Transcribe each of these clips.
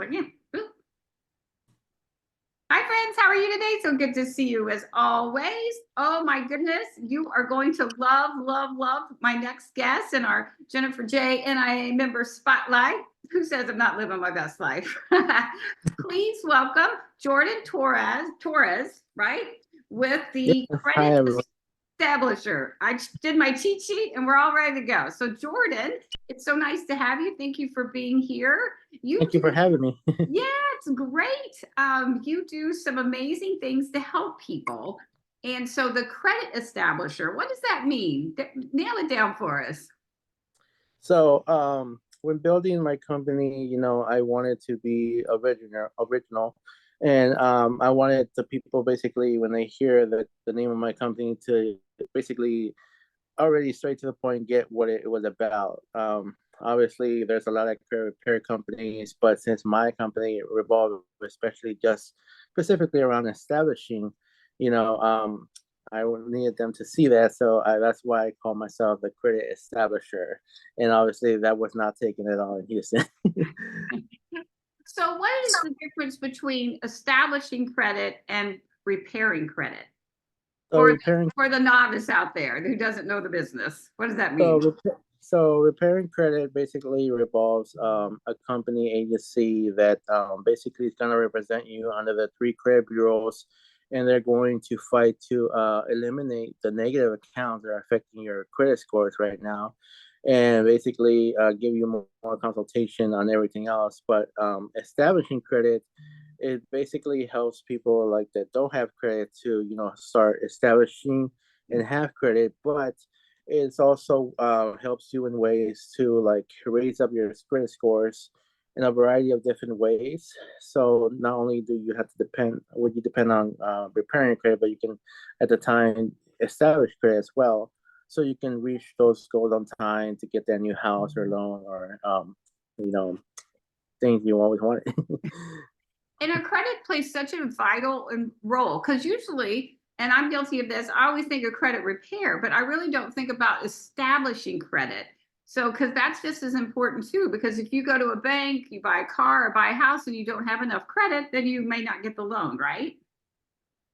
like, yeah. Boop. Hi, friends. How are you today? So good to see you as always. Oh, my goodness. You are going to love, love, love my next guest in our Jennifer J. NIA member spotlight. Who says I'm not living my best life? Please welcome Jordan Torres, right? With Yeah, the hi Credit everyone. Establisher. I did my cheat sheet and we're all ready to go. So, Jordan, it's so nice to have you. Thank you for being here. You Thank you for do having me. Yeah, it's great. You do some amazing things to help people. And so the credit establisher, what does that mean? Nail it down for us. So, when building my company, I wanted to be original, and I wanted the people basically when they hear the name of my company to basically already straight to the point get what it was about. Obviously, there's a lot of credit repair companies, but since my company revolved especially just specifically around establishing, you know, I needed them to see that, so that's why I call myself the credit establisher. And obviously, that was not taken at all in Houston. So what is the difference between establishing credit and repairing credit So for repairing for the novice out there who doesn't know the business? What does that So, mean? repairing credit basically revolves a company agency that basically is going to represent you under the three credit bureaus, and they're going to fight to eliminate the negative accounts that are affecting your credit scores right now, and basically give you more consultation on everything else. But establishing credit, it basically helps people like that don't have credit to start establishing and have credit, but it's also helps you in ways to like raise up your credit scores in a variety of different ways. So not only do you have to depend on repairing credit, but you can at the time establish credit as well, so you can reach those goals on time to get that new house or loan or you know things you always wanted. And a credit plays such a vital role because usually, and I'm guilty of this, I always think of credit repair, but I really don't think about establishing credit. So, because that's just as important too, because if you go to a bank, you buy a car or buy a house and you don't have enough credit, then you may not get the loan, right?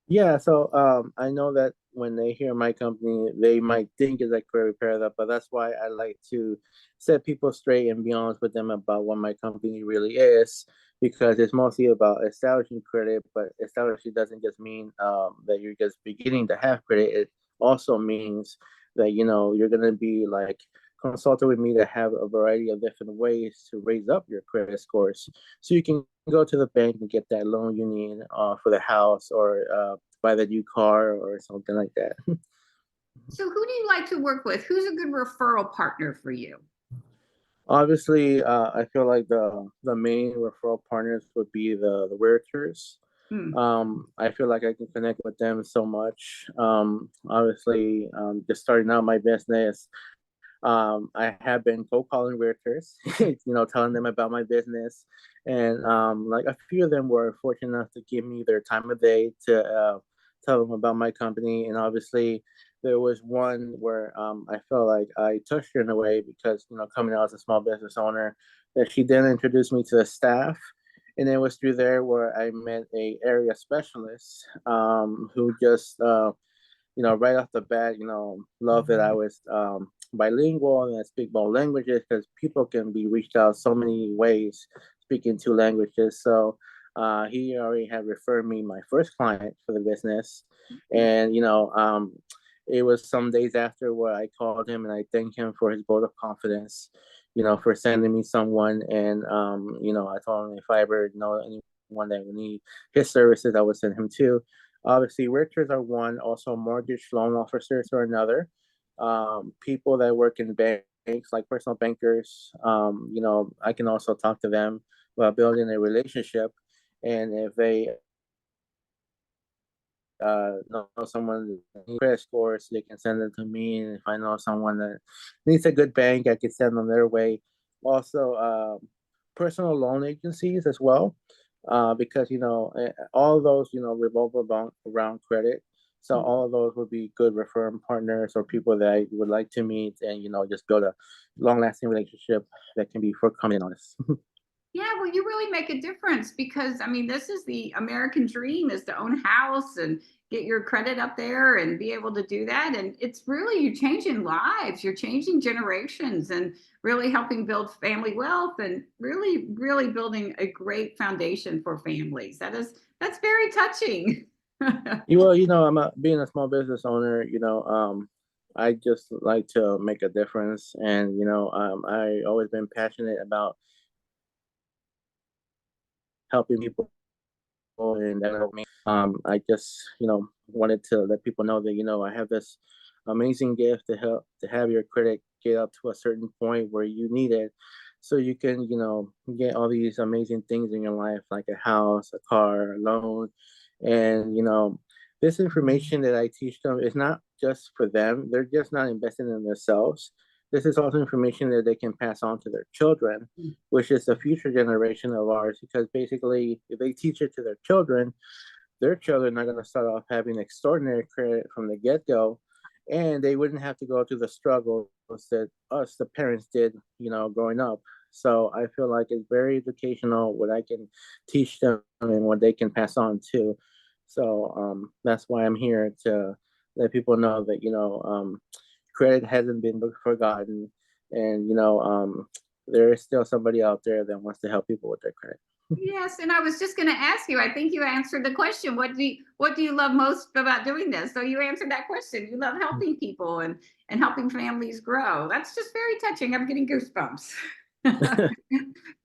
Yeah, so I know that when they hear my company, they might think it's like credit repair that, but that's why I like to set people straight and be honest with them about what my company really is, because it's mostly about establishing credit, but establishing doesn't just mean that you're just beginning to have credit. It also means that you're gonna be like consulted with me to have a variety of different ways to raise up your credit scores, so you can go to the bank and get that loan you need for the house or buy the new car or something like that. So, who do you like to work with? Who's a good referral partner for you? Obviously, I feel like the main referral partners would be the realtors. Hmm. I feel like I can connect with them so much. Obviously, just starting out my business, I have been cold calling realtors, telling them about my business, and like a few of them were fortunate enough to give me their time of day to tell them about my company. And obviously, there was one where I felt like I touched her in a way because coming out as a small business owner, that she then introduced me to the staff. And it was through there where I met a area specialist who just right off the bat, love that I was bilingual and I speak both languages, because people can be reached out so many ways speaking two languages. So he already had referred me my first client for the business. And, it was some days after where I called him and I thanked him for his vote of confidence, for sending me someone. And, I told him if I ever know anyone that would need his services, I would send him to. Obviously, realtors are one, also mortgage loan officers are another. People that work in banks, like personal bankers, I can also talk to them about building a relationship. And if they know someone that needs credit scores, they can send it to me. And if I know someone that needs a good bank, I can send them their way. Also, personal loan agencies as well, because all of those revolve around credit. So all of those would be good referral partners or people that I would like to meet and just build a long lasting relationship that can be forthcoming and honest. Yeah, well, you really make a difference because I mean, this is the American dream is to own a house and get your credit up there and be able to do that. And it's really you're changing lives, you're changing generations and really helping build family wealth and really, really building a great foundation for families. That's very touching. Well, I'm being a small business owner, I just like to make a difference. And, I always been passionate about helping people, and that helped me. I just, wanted to let people know that, I have this amazing gift to help to have your credit get up to a certain point where you need it. So you can, get all these amazing things in your life, like a house, a car, a loan. And, this information that I teach them is not just for them. They're just not investing in themselves. This is also information that they can pass on to their children, which is the future generation of ours. Because basically, if they teach it to their children are going to start off having extraordinary credit from the get go, and they wouldn't have to go through the struggles that us, the parents, did, growing up. So I feel like it's very educational what I can teach them and what they can pass on too. So that's why I'm here to let people know that credit hasn't been forgotten, and there is still somebody out there that wants to help people with their credit. Yes, and I was just going to ask you. I think you answered the question. What do you love most about doing this? So you answered that question. You love helping people and helping families grow. That's just very touching. I'm getting goosebumps.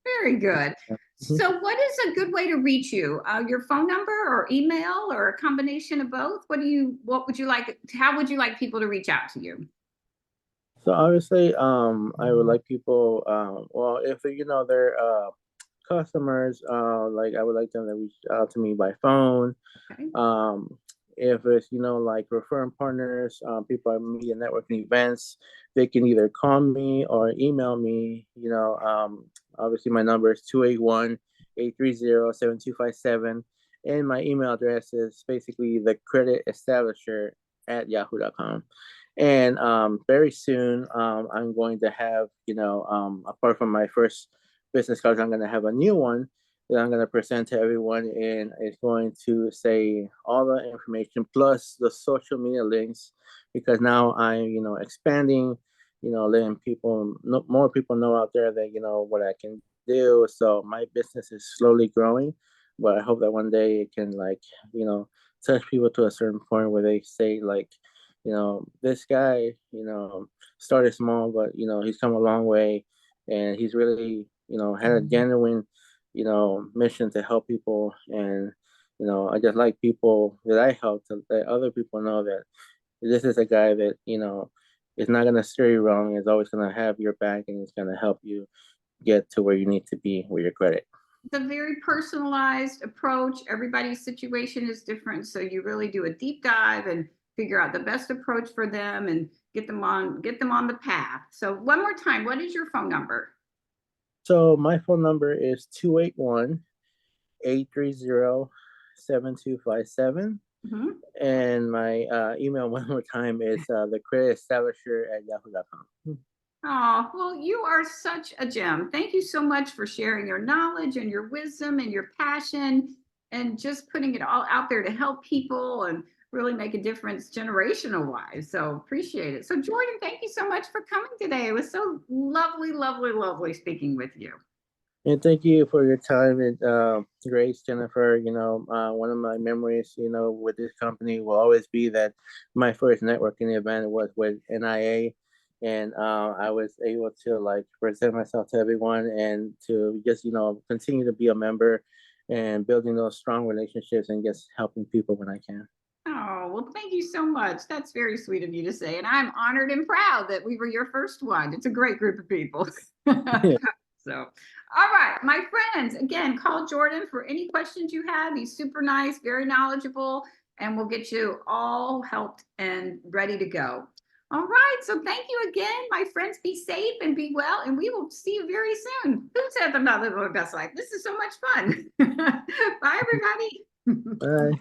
Very good. So, what is a good way to reach you? Your phone number or email or a combination of both? What would you like? How would you like people to reach out to you? So obviously, I would like people, well, if they're customers, like I would like them to reach out to me by phone. Okay. If it's like referring partners, people at media networking events, they can either call me or email me. Obviously my number is 281-830-7257, and my email address is basically the credit establisher at yahoo.com. And very soon, I'm going to have, apart from my first business cards, I'm going to have a new one that I'm going to present to everyone. And it's going to say all the information plus the social media links, because now I'm, expanding, letting more people know out there that, what I can do. So my business is slowly growing, but I hope that one day it can, like, touch people to a certain point where they say, like, this guy, started small, but, he's come a long way, and he's really, had a genuine, mission to help people. And, I just like people that I help to let other people know that this is a guy that, is not going to steer you wrong, is always going to have your back, and is going to help you get to where you need to be with your credit. It's a very personalized approach. Everybody's situation is different. So you really do a deep dive and figure out the best approach for them and get them on the path. So one more time, what is your phone number? So my phone number is 281-830-7257. Mhm. And my email one more time is the credit establisher at yahoo.com. Oh, well, you are such a gem. Thank you so much for sharing your knowledge and your wisdom and your passion and just putting it all out there to help people and really make a difference generational wise. So appreciate it. So, Jordan, thank you so much for coming today. It was so lovely, lovely, lovely speaking with you. And thank you for your time and Grace, Jennifer. One of my memories, with this company will always be that my first networking event was with NIA, and I was able to, like, present myself to everyone and to just continue to be a member and building those strong relationships and just helping people when I can. Oh, well, thank you so much. That's very sweet of you to say. And I'm honored and proud that we were your first one. It's a great group of people. So, all right, my friends, again, call Jordan for any questions you have. He's super nice, very knowledgeable, and we'll get you all helped and ready to go. All right, so thank you again, my friends. Be safe and be well, and we will see you very soon. Who said I'm not living my best life? This is so much fun. Bye, everybody. Bye.